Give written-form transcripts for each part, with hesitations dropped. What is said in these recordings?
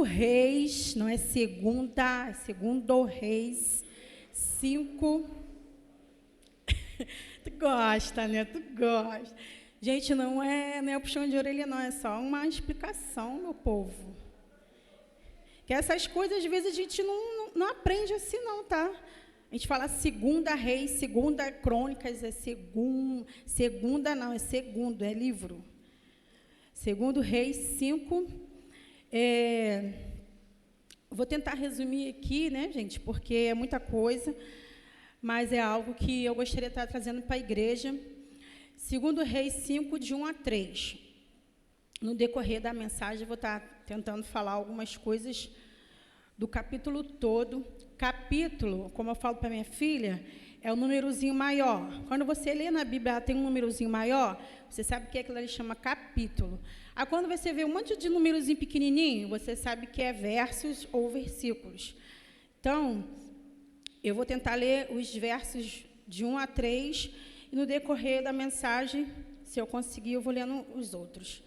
Reis, não é segunda, é segundo Reis 5. Tu gosta, né? Tu gosta. Gente, não é puxão de orelha, não, é só uma explicação, meu povo. Que essas coisas, às vezes, a gente não aprende assim, não, tá? A gente fala segunda Reis, segunda Crônicas, é segunda não, é segundo, é livro. Segundo Reis 5. Vou tentar resumir aqui, né, gente, porque é muita coisa, mas é algo que eu gostaria de estar trazendo para a igreja. Segundo Reis 5, de 1 a 3. No decorrer da mensagem, eu vou estar tentando falar algumas coisas do capítulo todo. Capítulo, como eu falo para minha filha, é o númerozinho maior. Quando você lê na Bíblia, ela tem um númerozinho maior, você sabe que aquilo ali chama capítulo. Aí, quando você vê um monte de númerozinho pequenininho, você sabe que é versos ou versículos. Então, eu vou tentar ler os versos de 1 a 3, e no decorrer da mensagem, se eu conseguir, eu vou lendo os outros.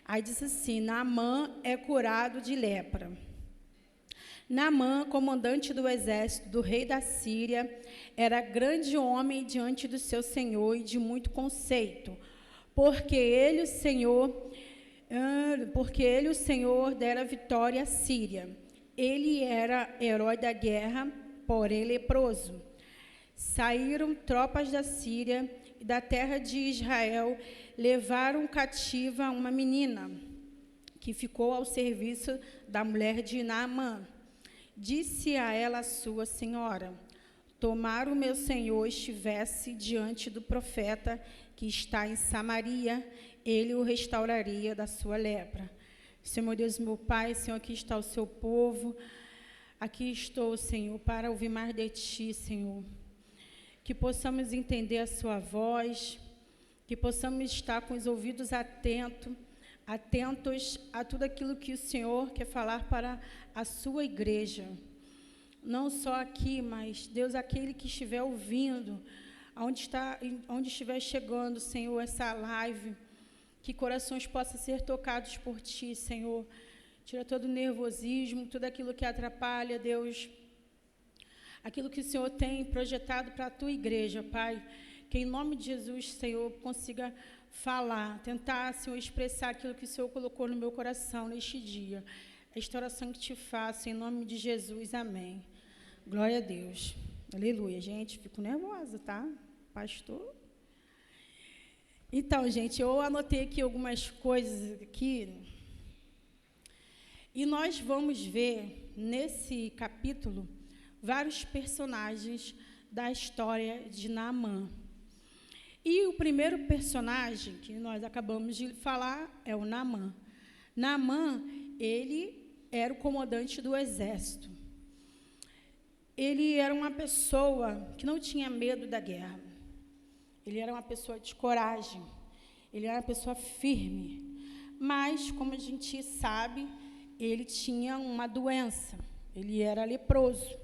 Aí diz assim: Naamã é curado de lepra. Naamã, comandante do exército do rei da Síria, era grande homem diante do seu senhor e de muito conceito, porque ele, o Senhor, dera vitória à Síria. Ele era herói da guerra, porém leproso. Saíram tropas da Síria e da terra de Israel, levaram cativa uma menina, que ficou ao serviço da mulher de Naamã. Disse a ela a sua senhora: tomara o meu senhor estivesse diante do profeta que está em Samaria, ele o restauraria da sua lepra. Senhor, meu Deus, meu Pai, Senhor, aqui está o seu povo, aqui estou, Senhor, para ouvir mais de Ti, Senhor. Que possamos entender a sua voz, que possamos estar com os ouvidos atentos a tudo aquilo que o Senhor quer falar para a sua igreja. Não só aqui, mas, Deus, aquele que estiver ouvindo, onde estiver chegando, Senhor, essa live, que corações possam ser tocados por Ti, Senhor. Tira todo o nervosismo, tudo aquilo que atrapalha, Deus, aquilo que o Senhor tem projetado para a Tua igreja, Pai. Que em nome de Jesus, Senhor, consiga falar, tentar, Senhor, expressar aquilo que o Senhor colocou no meu coração neste dia. Esta oração que Te faço, em nome de Jesus, amém. Glória a Deus. Aleluia, gente, fico nervosa, tá? Pastor. Então, gente, eu anotei aqui algumas coisas aqui, e nós vamos ver nesse capítulo vários personagens da história de Naamã. E o primeiro personagem que nós acabamos de falar é o Naamã. Naamã, ele era o comandante do exército. Ele era uma pessoa que não tinha medo da guerra. Ele era uma pessoa de coragem. Ele era uma pessoa firme. Mas, como a gente sabe, ele tinha uma doença. Ele era leproso.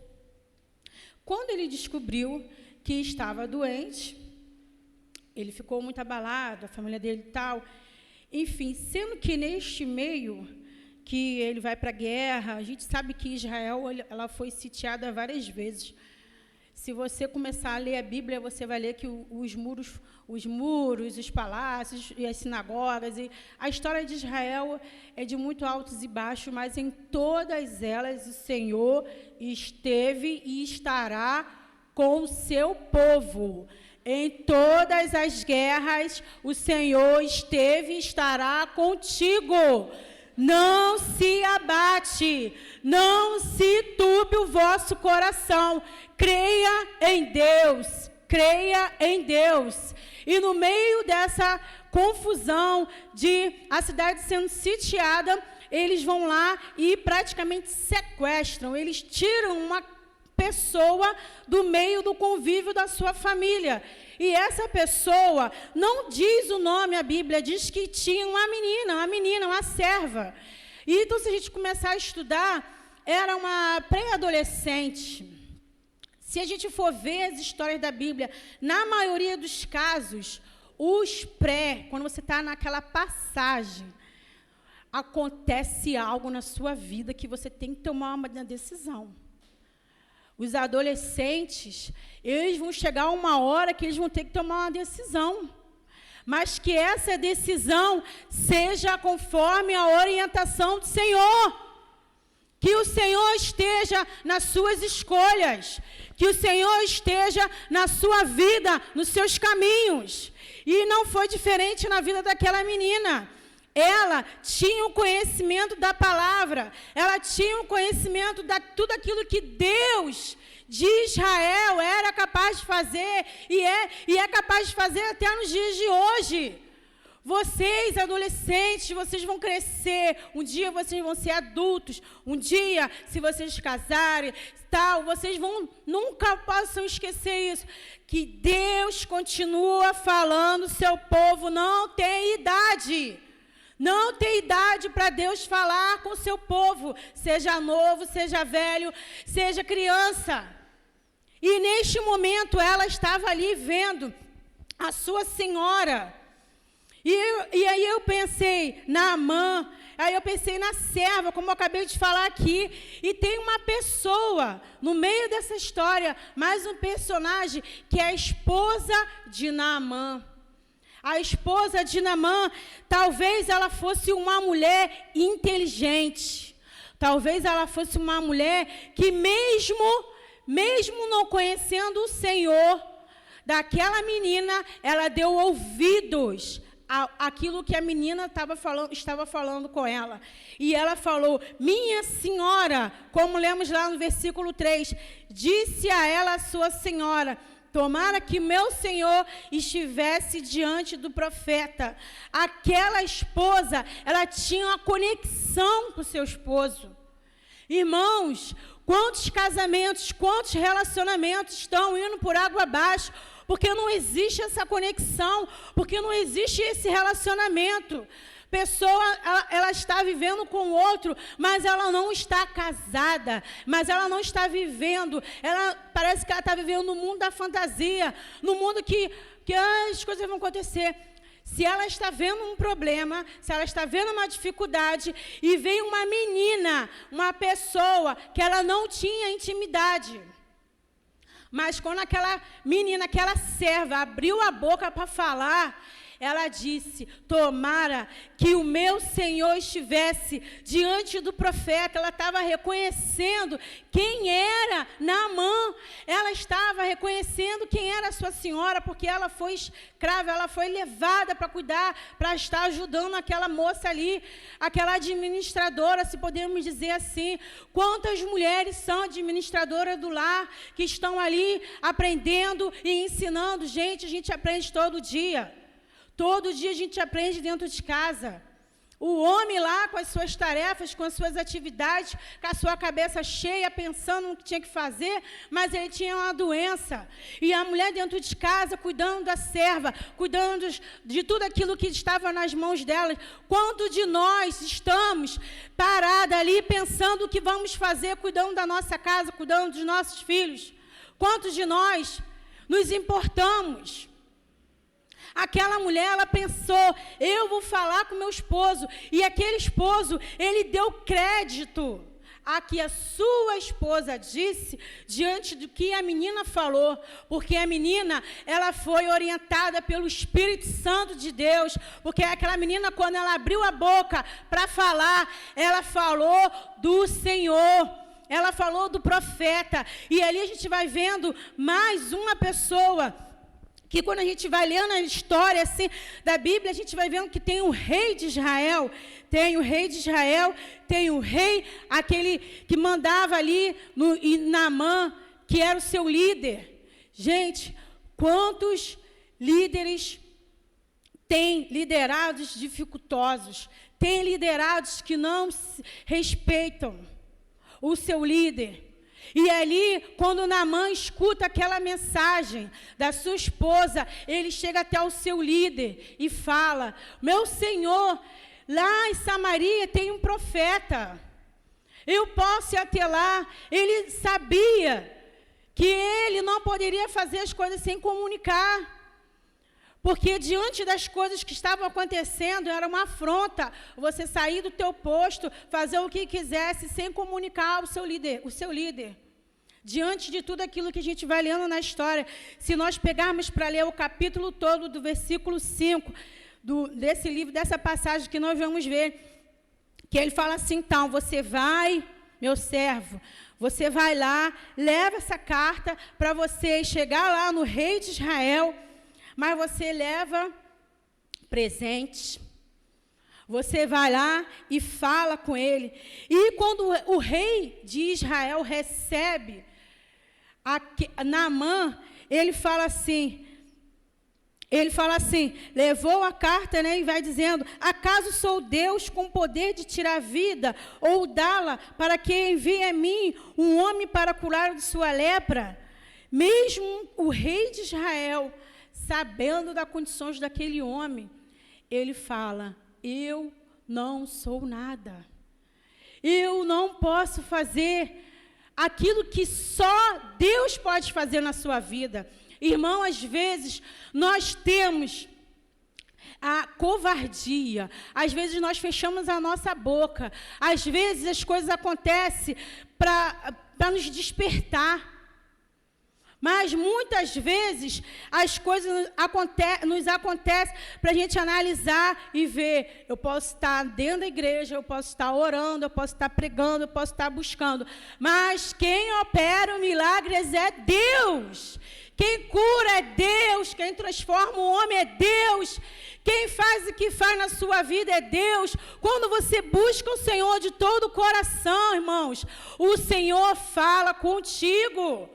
Quando ele descobriu que estava doente, ele ficou muito abalado, a família dele e tal. Enfim, sendo que neste meio que ele vai para a guerra, a gente sabe que Israel ela foi sitiada várias vezes. Se você começar a ler a Bíblia, você vai ler que os muros, os palácios e as sinagogas, e a história de Israel é de muito altos e baixos, mas em todas elas o Senhor esteve e estará com o seu povo. Em todas as guerras, o Senhor esteve e estará contigo. Não se abate, não se turbe o vosso coração. Creia em Deus, creia em Deus. E no meio dessa confusão de a cidade sendo sitiada, eles vão lá e praticamente sequestram, eles tiram uma pessoa do meio do convívio da sua família. E essa pessoa, não diz o nome, a Bíblia diz que tinha uma menina, uma serva. E então, se a gente começar a estudar, era uma pré-adolescente. Se a gente for ver as histórias da Bíblia, na maioria dos casos, quando você está naquela passagem, acontece algo na sua vida que você tem que tomar uma decisão. Os adolescentes, eles vão chegar uma hora que eles vão ter que tomar uma decisão. Mas que essa decisão seja conforme a orientação do Senhor. Que o Senhor esteja nas suas escolhas. Que o Senhor esteja na sua vida, nos seus caminhos. E não foi diferente na vida daquela menina. Ela tinha o conhecimento da palavra. Ela tinha o conhecimento de tudo aquilo que Deus de Israel era capaz de fazer. E é capaz de fazer até nos dias de hoje. Vocês, adolescentes, vocês vão crescer. Um dia vocês vão ser adultos. Um dia, se vocês casarem, tal, vocês nunca possam esquecer isso. Que Deus continua falando, seu povo não tem idade. Não tem idade para Deus falar com o seu povo. Seja novo, seja velho, seja criança. E neste momento ela estava ali vendo a sua senhora. E aí eu pensei na Naamã, aí eu pensei na serva, como eu acabei de falar aqui. E tem uma pessoa no meio dessa história, mais um personagem, que é a esposa de Naamã. A esposa de Naamã, talvez ela fosse uma mulher inteligente. Talvez ela fosse uma mulher que mesmo não conhecendo o Senhor, daquela menina, ela deu ouvidos aquilo que a menina estava falando com ela. E ela falou, minha senhora, como lemos lá no versículo 3, disse a ela a sua senhora, tomara que meu senhor estivesse diante do profeta. Aquela esposa, ela tinha uma conexão com o seu esposo. Irmãos, quantos casamentos, quantos relacionamentos estão indo por água abaixo, porque não existe essa conexão, porque não existe esse relacionamento. Pessoa, ela está vivendo com o outro, mas ela não está casada, mas ela não está vivendo, parece que ela está vivendo no mundo da fantasia, no mundo que as coisas vão acontecer. Se ela está vendo um problema, se ela está vendo uma dificuldade, e vem uma menina, uma pessoa que ela não tinha intimidade, mas quando aquela menina, aquela serva, abriu a boca para falar, ela disse, tomara que o meu Senhor estivesse diante do profeta. Ela estava reconhecendo quem era Naamã. Ela estava reconhecendo quem era a sua senhora, porque ela foi escrava, ela foi levada para cuidar, para estar ajudando aquela moça ali, aquela administradora, se podemos dizer assim. Quantas mulheres são administradoras do lar, que estão ali aprendendo e ensinando? Gente, a gente aprende todo dia. Todo dia a gente aprende dentro de casa. O homem lá com as suas tarefas, com as suas atividades, com a sua cabeça cheia, pensando no que tinha que fazer, mas ele tinha uma doença. E a mulher dentro de casa, cuidando da serva, cuidando de tudo aquilo que estava nas mãos dela. Quanto de nós estamos parados ali, pensando o que vamos fazer, cuidando da nossa casa, cuidando dos nossos filhos? Quantos de nós nos importamos? Aquela mulher, ela pensou, eu vou falar com meu esposo. E aquele esposo, ele deu crédito a que a sua esposa disse diante do que a menina falou. Porque a menina, ela foi orientada pelo Espírito Santo de Deus. Porque aquela menina, quando ela abriu a boca para falar, ela falou do Senhor. Ela falou do profeta. E ali a gente vai vendo mais uma pessoa que quando a gente vai lendo a história assim, da Bíblia, a gente vai vendo que tem o rei de Israel, tem o rei, aquele que mandava ali em Naamã, que era o seu líder. Gente, quantos líderes têm liderados dificultosos, têm liderados que não respeitam o seu líder. E ali, quando Naamã escuta aquela mensagem da sua esposa, ele chega até o seu líder e fala, meu senhor, lá em Samaria tem um profeta, eu posso ir até lá. Ele sabia que ele não poderia fazer as coisas sem comunicar, Porque diante das coisas que estavam acontecendo, era uma afronta você sair do teu posto, fazer o que quisesse, sem comunicar ao seu líder. Diante de tudo aquilo que a gente vai lendo na história, se nós pegarmos para ler o capítulo todo, do versículo 5, desse livro, dessa passagem que nós vamos ver, que ele fala assim, então, você vai, meu servo, você vai lá, leva essa carta para você chegar lá no rei de Israel, mas você leva presente. Você vai lá e fala com ele. E quando o rei de Israel recebe Naamã, ele fala assim, levou a carta, né, e vai dizendo, acaso sou Deus com poder de tirar a vida ou dá-la para que envie a mim um homem para curar de sua lepra? Mesmo o rei de Israel, sabendo das condições daquele homem, ele fala, eu não sou nada. Eu não posso fazer aquilo que só Deus pode fazer na sua vida. Irmão, às vezes, nós temos a covardia, às vezes nós fechamos a nossa boca, às vezes as coisas acontecem para nos despertar. Mas muitas vezes as coisas nos acontecem para a gente analisar e ver. Eu posso estar dentro da igreja, eu posso estar orando, eu posso estar pregando, eu posso estar buscando. Mas quem opera milagres é Deus. Quem cura é Deus. Quem transforma o homem é Deus. Quem faz o que faz na sua vida é Deus. Quando você busca o Senhor de todo o coração, irmãos, o Senhor fala contigo.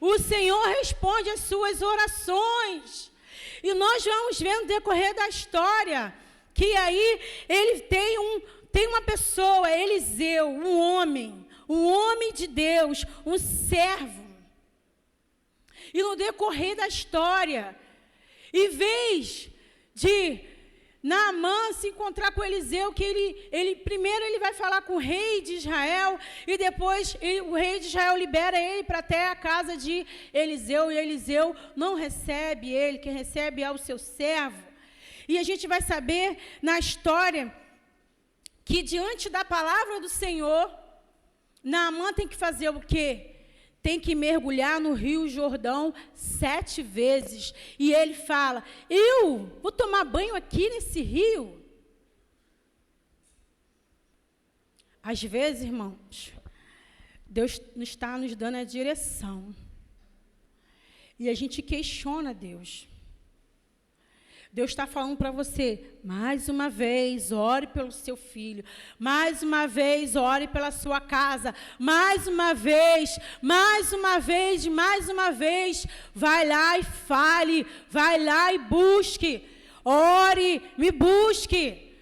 O Senhor responde às suas orações. E nós vamos ver no decorrer da história que aí ele tem uma pessoa, Eliseu, um homem de Deus, um servo. E no decorrer da história, em vez de Naamã se encontrar com Eliseu, que primeiro ele vai falar com o rei de Israel, e depois o rei de Israel libera ele para até a casa de Eliseu, e Eliseu não recebe ele, quem recebe é o seu servo. E a gente vai saber na história que diante da palavra do Senhor, Naamã tem que fazer o quê? Tem que mergulhar no rio Jordão 7 vezes. E ele fala, eu vou tomar banho aqui nesse rio? Às vezes, irmãos, Deus está nos dando a direção. E a gente questiona Deus. Deus está falando para você, mais uma vez, ore pelo seu filho. Mais uma vez, ore pela sua casa. Mais uma vez, vai lá e fale. Vai lá e busque. Ore, me busque.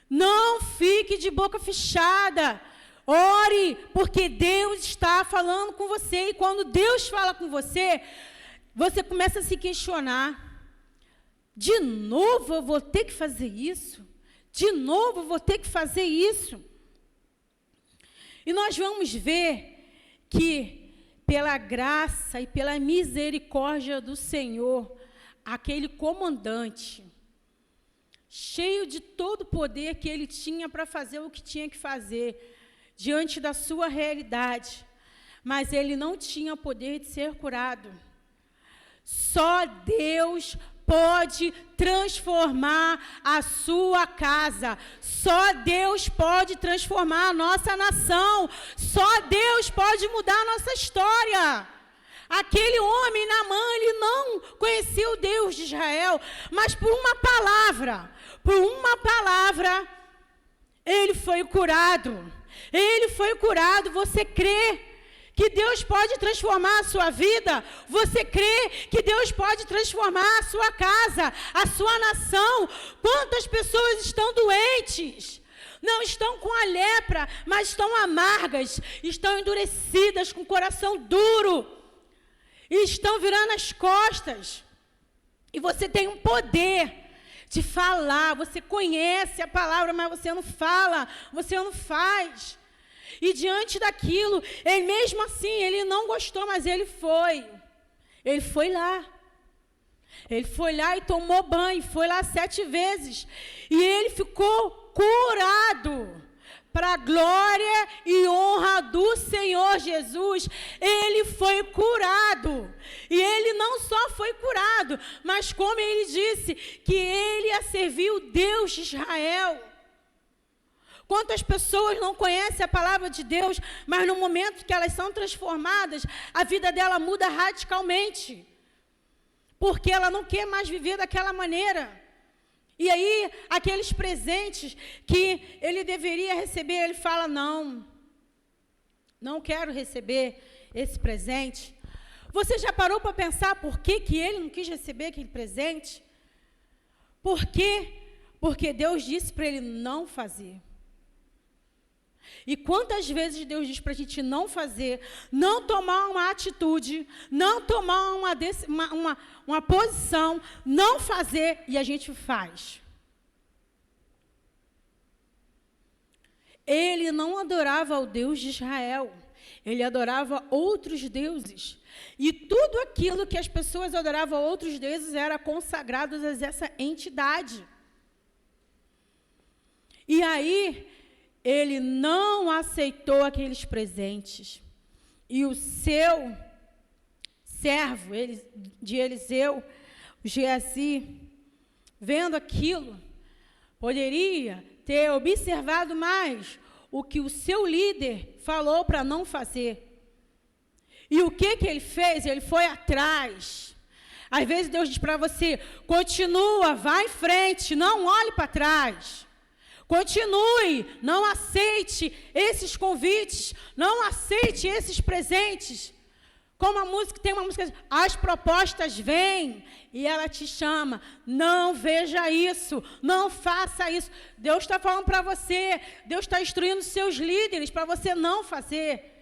Não fique de boca fechada. Ore, porque Deus está falando com você. E quando Deus fala com você, você começa a se questionar. De novo eu vou ter que fazer isso? De novo eu vou ter que fazer isso? E nós vamos ver que, pela graça e pela misericórdia do Senhor, aquele comandante, cheio de todo o poder que ele tinha para fazer o que tinha que fazer, diante da sua realidade, mas ele não tinha poder de ser curado. Só Deus pode transformar a sua casa. Só Deus pode transformar a nossa nação. Só Deus pode mudar a nossa história. Aquele homem, Naamã, ele não conhecia o Deus de Israel, mas por uma palavra, ele foi curado. Ele foi curado. Você crê que Deus pode transformar a sua vida? Você crê que Deus pode transformar a sua casa, a sua nação? Quantas pessoas estão doentes? Não estão com a lepra, mas estão amargas, estão endurecidas, com o coração duro, e estão virando as costas. E você tem um poder de falar, você conhece a palavra, mas você não fala, você não faz. E diante daquilo, ele mesmo assim, ele não gostou, mas ele foi lá. Ele foi lá e tomou banho, foi lá 7 vezes. E ele ficou curado. Para a glória e honra do Senhor Jesus, ele foi curado. E ele não só foi curado, mas como ele disse, que ele ia servir o Deus de Israel. Quantas pessoas não conhecem a palavra de Deus, mas no momento que elas são transformadas, a vida dela muda radicalmente. Porque ela não quer mais viver daquela maneira. E aí, aqueles presentes que ele deveria receber, ele fala, não quero receber esse presente. Você já parou para pensar por que ele não quis receber aquele presente? Por quê? Porque Deus disse para ele não fazer. E quantas vezes Deus diz para a gente não fazer, não tomar uma atitude, não tomar uma posição, não fazer, e a gente faz. Ele não adorava o Deus de Israel, ele adorava outros deuses. E tudo aquilo que as pessoas adoravam a outros deuses era consagrado a essa entidade. E aí, ele não aceitou aqueles presentes. E o seu servo de Eliseu, o Geazi, vendo aquilo, poderia ter observado mais o que o seu líder falou para não fazer. E o que ele fez? Ele foi atrás. Às vezes Deus diz para você, continua, vá em frente, não olhe para trás. Continue, não aceite esses convites, não aceite esses presentes. Como tem uma música, as propostas vêm e ela te chama. Não veja isso, não faça isso. Deus está falando para você, Deus está instruindo seus líderes para você não fazer.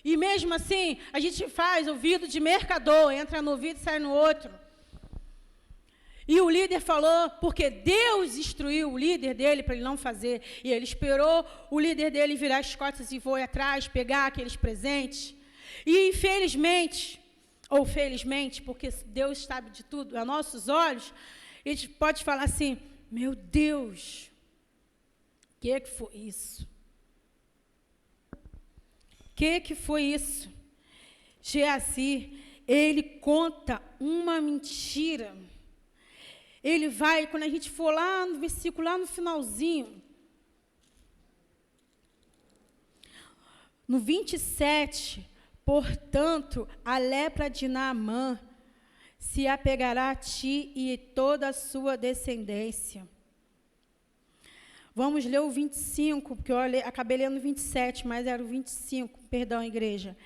E mesmo assim, a gente faz ouvido de mercador, entra no ouvido e sai no outro. E o líder falou, porque Deus instruiu o líder dele para ele não fazer. E ele esperou o líder dele virar as costas e foi atrás, pegar aqueles presentes. E infelizmente, ou felizmente, porque Deus sabe de tudo, a nossos olhos, a gente pode falar assim, meu Deus, o que foi isso? O que foi isso? Geazi, ele conta uma mentira. Ele vai, quando a gente for lá no versículo, lá no finalzinho, no 27, portanto, a lepra de Naamã se apegará a ti e toda a sua descendência. Vamos ler o 25, porque eu acabei lendo o 27, mas era o 25, perdão, igreja.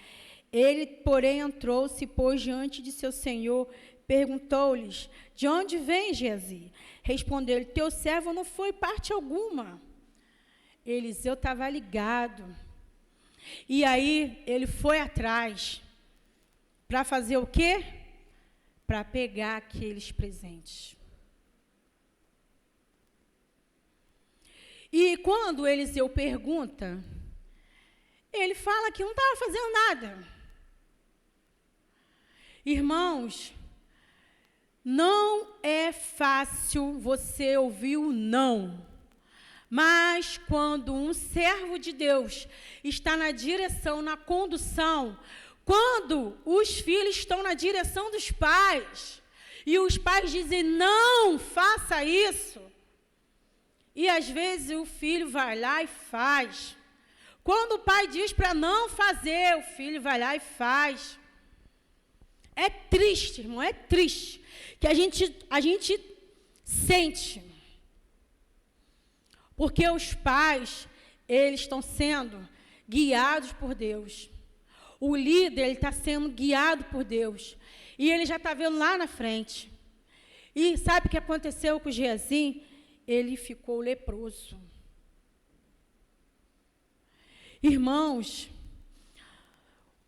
Ele, porém, entrou, se pôs diante de seu senhor, perguntou-lhes, de onde vem Geazi? Respondeu-lhe, teu servo não foi parte alguma. Eliseu estava ligado. E aí, ele foi atrás. Para fazer o quê? Para pegar aqueles presentes. E quando Eliseu pergunta, ele fala que não estava fazendo nada. Irmãos, não é fácil você ouvir o não, mas quando um servo de Deus está na direção, na condução, quando os filhos estão na direção dos pais, e os pais dizem, não, faça isso, e às vezes o filho vai lá e faz. Quando o pai diz para não fazer, o filho vai lá e faz. É triste, irmão, é triste. Que a gente sente. Porque os pais, eles estão sendo guiados por Deus. O líder, ele está sendo guiado por Deus. E ele já está vendo lá na frente. E sabe o que aconteceu com o Geazi? Ele ficou leproso. Irmãos,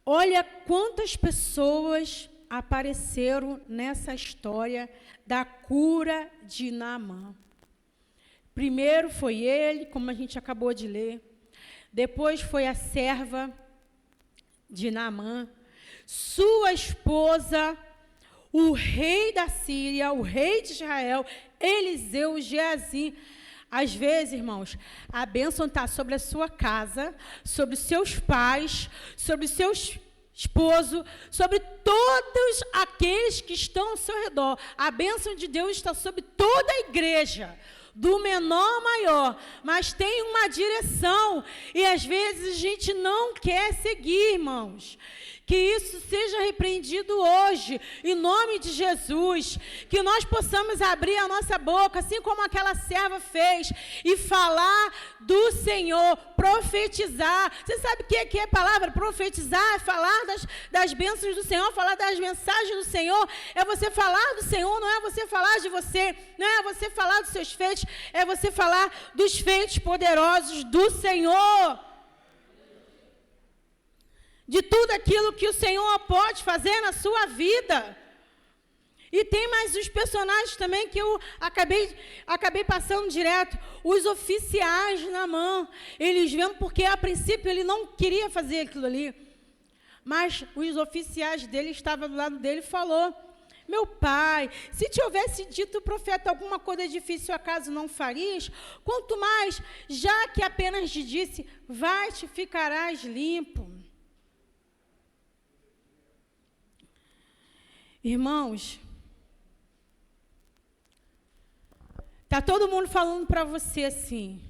olha quantas pessoas apareceram nessa história da cura de Naamã. Primeiro foi ele, como a gente acabou de ler. Depois foi a serva de Naamã. Sua esposa, o rei da Síria, o rei de Israel, Eliseu, Geazi. Às vezes, irmãos, a bênção está sobre a sua casa, sobre os seus pais, sobre os seus esposo, sobre todos aqueles que estão ao seu redor. A bênção de Deus está sobre toda a igreja, do menor ao maior, mas tem uma direção, e às vezes a gente não quer seguir, irmãos. Que isso seja repreendido hoje, em nome de Jesus, que nós possamos abrir a nossa boca, assim como aquela serva fez, e falar do Senhor, profetizar. Você sabe o que é a palavra profetizar? É falar das bênçãos do Senhor, falar das mensagens do Senhor, é você falar do Senhor, não é você falar de você, não é você falar dos seus feitos, é você falar dos feitos poderosos do Senhor. De tudo aquilo que o Senhor pode fazer na sua vida. E tem mais os personagens também que eu acabei passando direto. Os oficiais de Naamã. Eles vendo porque a princípio ele não queria fazer aquilo ali. Mas os oficiais dele estavam do lado dele e falou: meu pai, se te houvesse dito o profeta alguma coisa difícil, acaso não farias? Quanto mais, já que apenas te disse, vai-te, ficarás limpo. Irmãos, está todo mundo falando para você assim,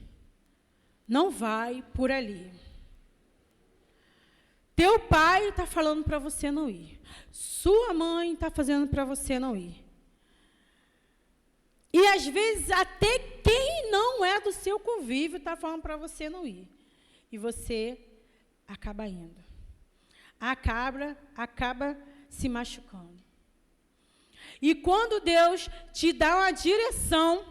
não vai por ali. Teu pai está falando para você não ir. Sua mãe está fazendo para você não ir. E às vezes até quem não é do seu convívio está falando para você não ir. E você acaba indo. Acaba se machucando. E quando Deus te dá uma direção,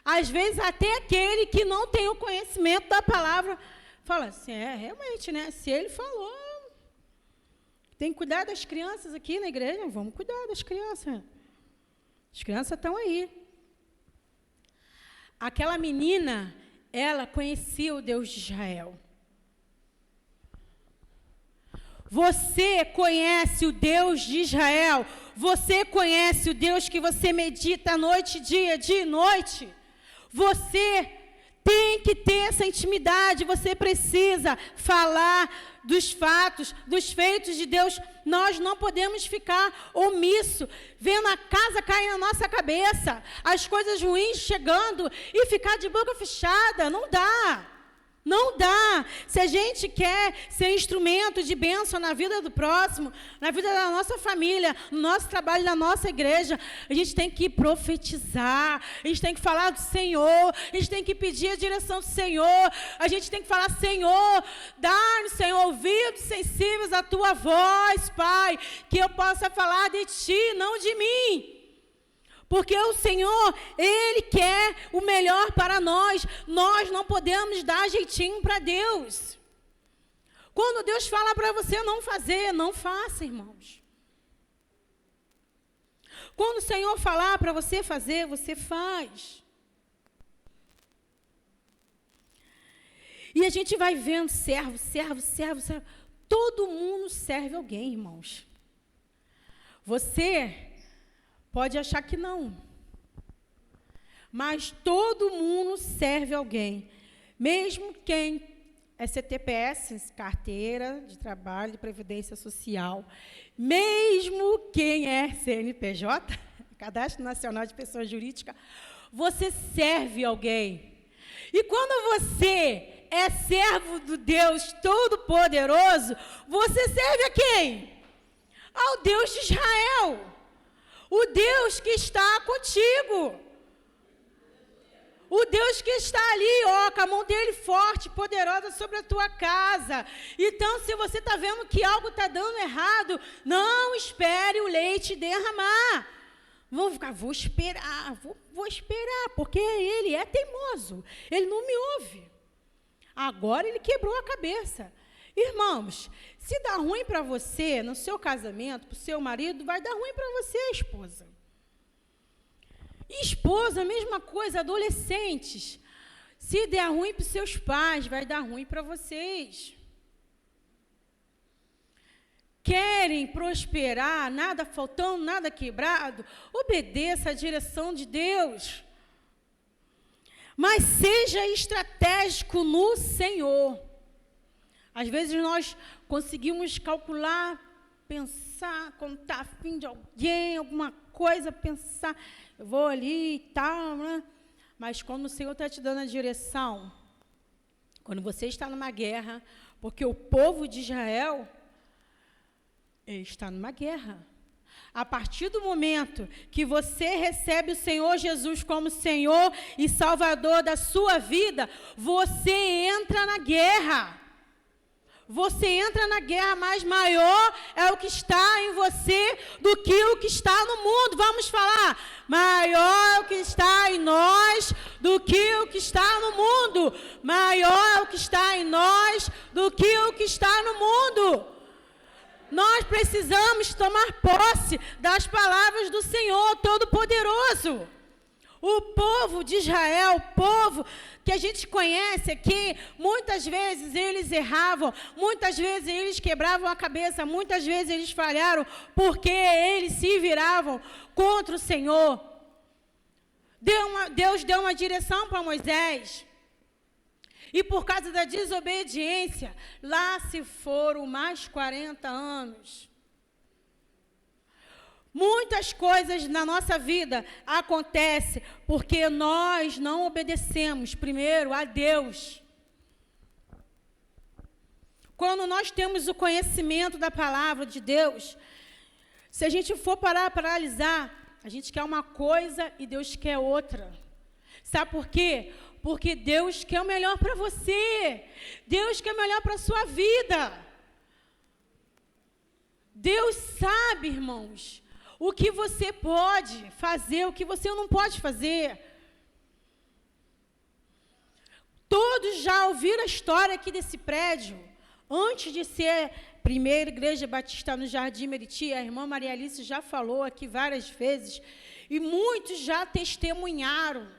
às vezes até aquele que não tem o conhecimento da palavra, fala assim, realmente, né? Se ele falou, tem que cuidar das crianças aqui na igreja, vamos cuidar das crianças. As crianças estão aí. Aquela menina, ela conhecia o Deus de Israel. Você conhece o Deus de Israel? Você conhece o Deus que você medita noite, dia e noite? Você tem que ter essa intimidade, você precisa falar dos fatos, dos feitos de Deus. Nós não podemos ficar omisso, vendo a casa cair na nossa cabeça, as coisas ruins chegando e ficar de boca fechada. Não dá. Não dá. Se a gente quer ser instrumento de bênção na vida do próximo, na vida da nossa família, no nosso trabalho, na nossa igreja, a gente tem que profetizar, a gente tem que falar do Senhor, a gente tem que pedir a direção do Senhor, a gente tem que falar, Senhor, dá-nos, Senhor, ouvidos sensíveis à Tua voz, Pai, que eu possa falar de Ti, não de mim. Porque o Senhor, Ele quer o melhor para nós. Nós não podemos dar jeitinho para Deus. Quando Deus fala para você não fazer, não faça, irmãos. Quando o Senhor falar para você fazer, você faz. E a gente vai vendo servo. Todo mundo serve alguém, irmãos. Você pode achar que não. Mas todo mundo serve alguém. Mesmo quem é CTPS, carteira de trabalho de previdência social. Mesmo quem é CNPJ, Cadastro Nacional de Pessoa Jurídica, você serve alguém. E quando você é servo do Deus Todo-Poderoso, você serve a quem? Ao Deus de Israel. O Deus que está contigo. O Deus que está ali, com a mão dele forte, poderosa sobre a tua casa. Então, se você está vendo que algo está dando errado, não espere o leite derramar. Vou esperar, porque ele é teimoso. Ele não me ouve. Agora ele quebrou a cabeça. Irmãos, se dá ruim para você, no seu casamento, para o seu marido, vai dar ruim para você, esposa. Esposa, a mesma coisa, adolescentes. Se der ruim para os seus pais, vai dar ruim para vocês. Quer querem prosperar, nada faltando, nada quebrado, obedeça a direção de Deus. Mas seja estratégico no Senhor. Às vezes nós conseguimos calcular, pensar, quando está afim de alguém, alguma coisa, pensar, eu vou ali e tal, né? Mas quando o Senhor está te dando a direção, quando você está numa guerra, porque o povo de Israel, ele está numa guerra. A partir do momento que você recebe o Senhor Jesus como Senhor e Salvador da sua vida, você entra na guerra. Você entra na guerra, mas maior é o que está em você do que o que está no mundo. Vamos falar, maior é o que está em nós do que o que está no mundo. Maior é o que está em nós do que o que está no mundo. Nós precisamos tomar posse das palavras do Senhor Todo-Poderoso. O povo de Israel, o povo que a gente conhece aqui, muitas vezes eles erravam, muitas vezes eles quebravam a cabeça, muitas vezes eles falharam, porque eles se viravam contra o Senhor. Deus deu uma direção para Moisés. E por causa da desobediência, lá se foram mais 40 anos. Muitas coisas na nossa vida acontecem porque nós não obedecemos, primeiro, a Deus. Quando nós temos o conhecimento da palavra de Deus, se a gente for parar para analisar, a gente quer uma coisa e Deus quer outra. Sabe por quê? Porque Deus quer o melhor para você. Deus quer o melhor para a sua vida. Deus sabe, irmãos, o que você pode fazer, o que você não pode fazer. Todos já ouviram a história aqui desse prédio. Antes de ser primeira igreja batista no Jardim Meriti, a irmã Maria Alice já falou aqui várias vezes, e muitos já testemunharam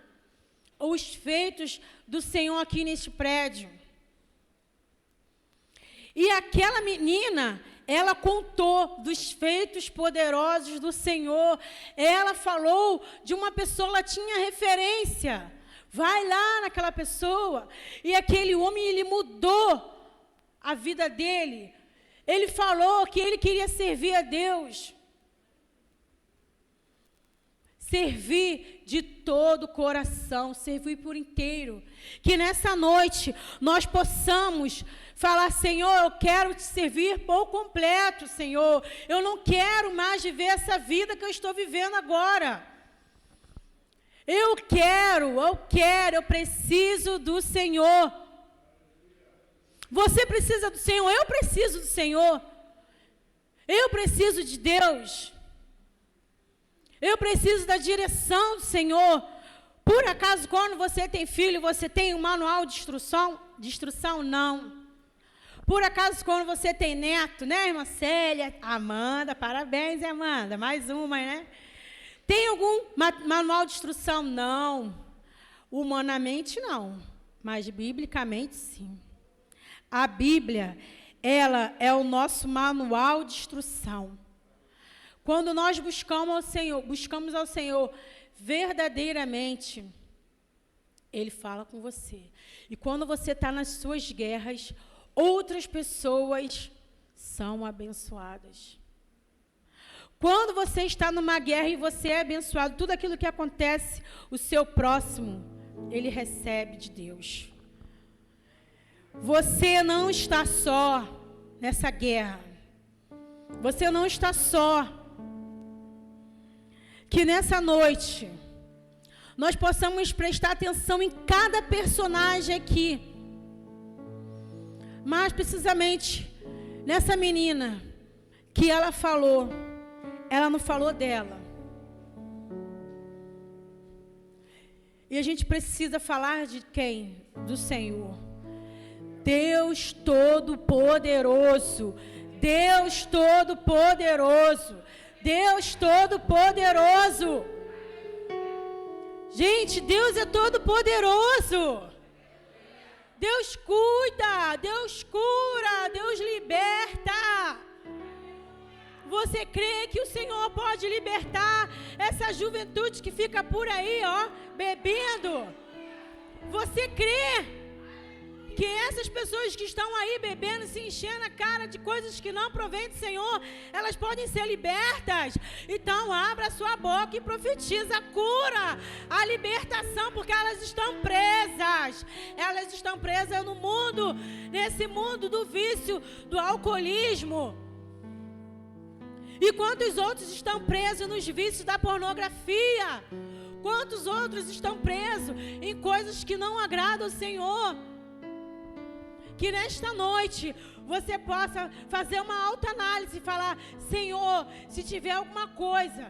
os feitos do Senhor aqui neste prédio. E aquela menina, ela contou dos feitos poderosos do Senhor. Ela falou de uma pessoa, ela tinha referência. Vai lá naquela pessoa. E aquele homem, ele mudou a vida dele. Ele falou que ele queria servir a Deus. Servir de todo o coração, servir por inteiro. Que nessa noite nós possamos falar, Senhor, eu quero te servir por completo, Senhor. Eu não quero mais viver essa vida que eu estou vivendo agora. Eu preciso do Senhor. Você precisa do Senhor, eu preciso do Senhor. Eu preciso de Deus. Eu preciso da direção do Senhor. Por acaso, quando você tem filho, você tem um manual de instrução? De instrução, não. Por acaso, quando você tem neto, né, irmã Célia? Amanda, parabéns, Amanda. Mais uma, né? Tem algum manual de instrução? Não. Humanamente, não. Mas, biblicamente, sim. A Bíblia, ela é o nosso manual de instrução. Quando nós buscamos ao Senhor verdadeiramente, Ele fala com você. E quando você está nas suas guerras, outras pessoas são abençoadas. Quando você está numa guerra e você é abençoado, tudo aquilo que acontece, o seu próximo, ele recebe de Deus. Você não está só nessa guerra. Você não está só. Que nessa noite, nós possamos prestar atenção em cada personagem aqui. Mais precisamente, nessa menina, que ela não falou dela. E a gente precisa falar de quem? Do Senhor. Deus Todo-Poderoso. Deus Todo-Poderoso. Deus Todo-Poderoso. Gente, Deus é Todo-Poderoso. Deus cuida, Deus cura, Deus liberta. você crê que o Senhor pode libertar essa juventude que fica por aí, ó, bebendo? Você crê que essas pessoas que estão aí bebendo, se enchendo a cara de coisas que não provêm do Senhor, elas podem ser libertas? Então abra a sua boca e profetiza a cura, a libertação, porque elas estão presas. Elas estão presas no mundo, nesse mundo do vício, do alcoolismo. E quantos outros estão presos nos vícios da pornografia? Quantos outros estão presos em coisas que não agradam ao Senhor? Que nesta noite você possa fazer uma autoanálise e falar: Senhor, se tiver alguma coisa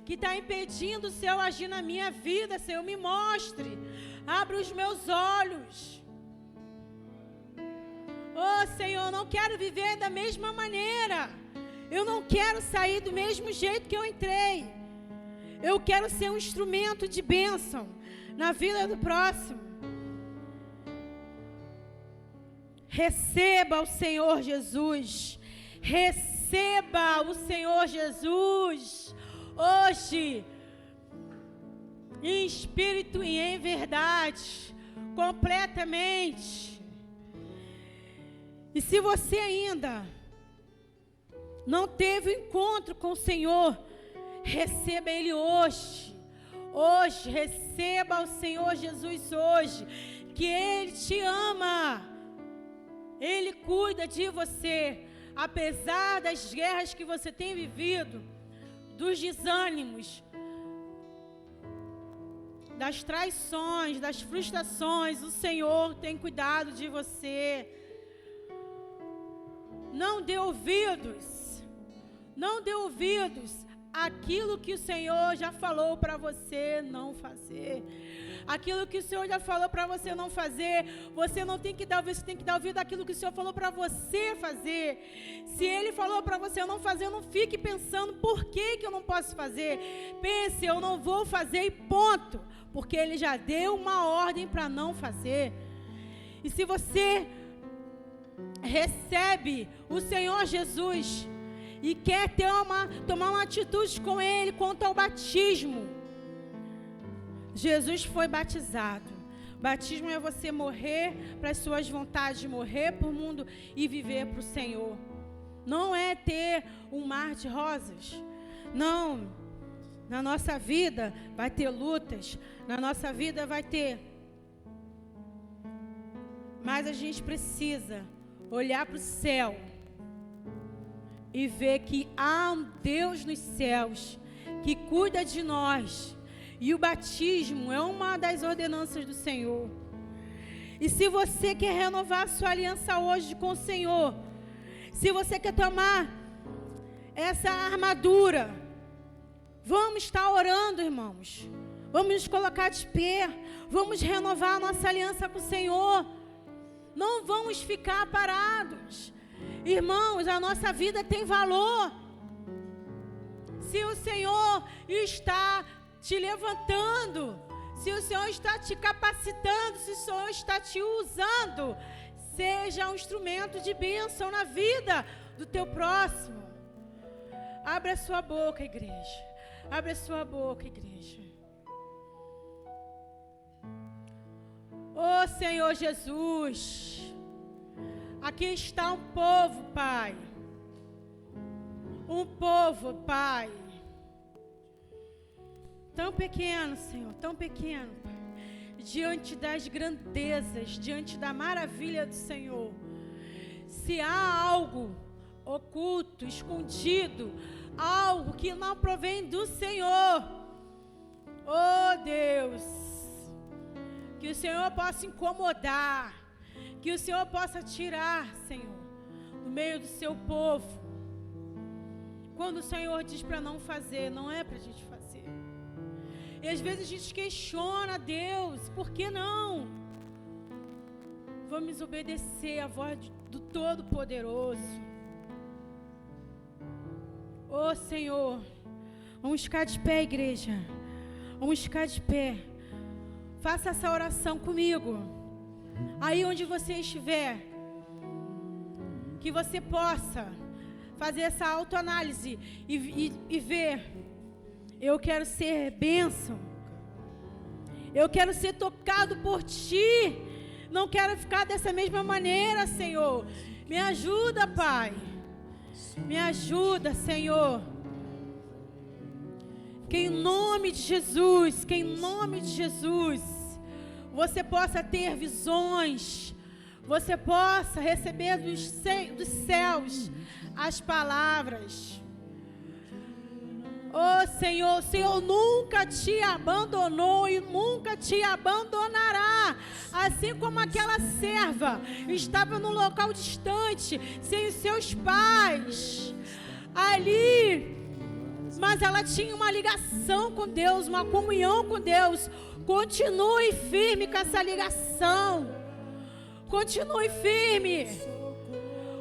que está impedindo o Senhor agir na minha vida, Senhor, me mostre. Abra os meus olhos. Oh, Senhor, eu não quero viver da mesma maneira. Eu não quero sair do mesmo jeito que eu entrei. Eu quero ser um instrumento de bênção na vida do próximo. Receba o Senhor Jesus. Receba o Senhor Jesus. Hoje, em espírito e em verdade, completamente. E se você ainda não teve um encontro com o Senhor, receba Ele hoje. Hoje, receba o Senhor Jesus hoje, que Ele te ama. Ele cuida de você, apesar das guerras que você tem vivido, dos desânimos, das traições, das frustrações. O Senhor tem cuidado de você. Não dê ouvidos, não dê ouvidos àquilo que o Senhor já falou para você não fazer. Aquilo que o Senhor já falou para você não fazer, você não tem que dar ouvido, você tem que dar ouvido àquilo que o Senhor falou para você fazer. Se Ele falou para você não fazer, não fique pensando por que eu não posso fazer. Pense, eu não vou fazer e ponto, porque Ele já deu uma ordem para não fazer. E se você recebe o Senhor Jesus e quer tomar uma atitude com Ele quanto ao batismo, Jesus foi batizado. Batismo é você morrer para as suas vontades, morrer para o mundo e viver para o Senhor. Não é ter um mar de rosas. Não. Na nossa vida vai ter lutas. Na nossa vida vai ter. Mas a gente precisa olhar para o céu e ver que há um Deus nos céus que cuida de nós. E o batismo é uma das ordenanças do Senhor. E se você quer renovar a sua aliança hoje com o Senhor, se você quer tomar essa armadura, vamos estar orando, irmãos. Vamos nos colocar de pé. Vamos renovar a nossa aliança com o Senhor. Não vamos ficar parados. Irmãos, a nossa vida tem valor. Se o Senhor está te levantando, se o Senhor está te capacitando, se o Senhor está te usando, seja um instrumento de bênção na vida do teu próximo. Abra a sua boca, igreja. Abra a sua boca, igreja. Oh, Senhor Jesus, aqui está um povo, Pai. Um povo, Pai. Tão pequeno, Senhor, tão pequeno, Pai. Diante das grandezas, diante da maravilha do Senhor. Se há algo oculto, escondido, algo que não provém do Senhor, oh Deus, que o Senhor possa incomodar, que o Senhor possa tirar, Senhor, do meio do seu povo. Quando o Senhor diz para não fazer, não é para a gente fazer. E às vezes a gente questiona a Deus, por que não? Vamos obedecer a voz do Todo-Poderoso. Oh Senhor, vamos ficar de pé, igreja. Vamos ficar de pé. Faça essa oração comigo. Aí onde você estiver, que você possa fazer essa autoanálise e ver, eu quero ser bênção, eu quero ser tocado por Ti, não quero ficar dessa mesma maneira, Senhor. Me ajuda, Pai, me ajuda, Senhor. Que em nome de Jesus, você possa ter visões, você possa receber dos céus as palavras. Oh Senhor, o Senhor nunca te abandonou e nunca te abandonará. Assim como aquela serva estava num local distante, sem os seus pais, ali, mas ela tinha uma ligação com Deus, uma comunhão com Deus. Continue firme com essa ligação. Continue firme.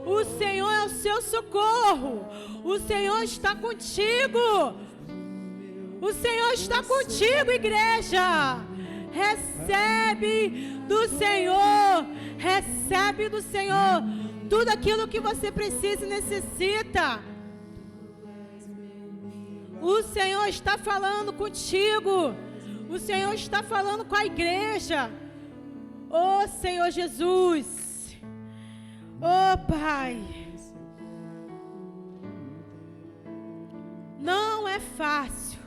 O Senhor é o seu socorro. O Senhor está contigo. O Senhor está contigo, igreja. Recebe do Senhor. Recebe do Senhor tudo aquilo que você precisa e necessita. O Senhor está falando contigo. O Senhor está falando com a igreja. Oh Senhor Jesus. Oh Pai, não é fácil,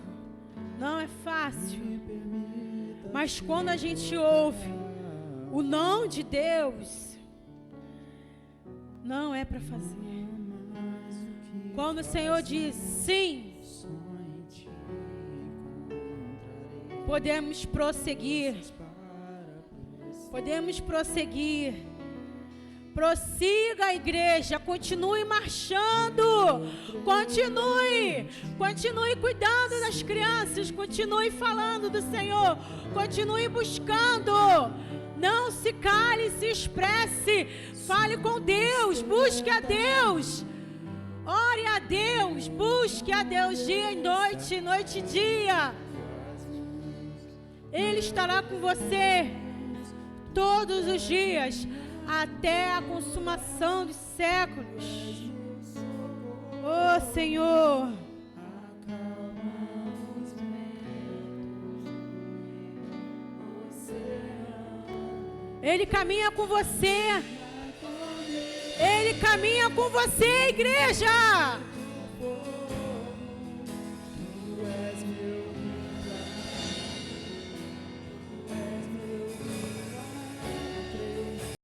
mas quando a gente ouve o não de Deus, não é para fazer. Quando o Senhor diz sim, podemos prosseguir. Prossiga a igreja, continue marchando, continue cuidando das crianças, continue falando do Senhor, continue buscando, não se cale, se expresse, fale com Deus, busque a Deus, ore a Deus, busque a Deus dia e noite, noite e dia. Ele estará com você todos os dias, até a consumação dos séculos. Oh Senhor, Ele caminha com você. Ele caminha com você, igreja.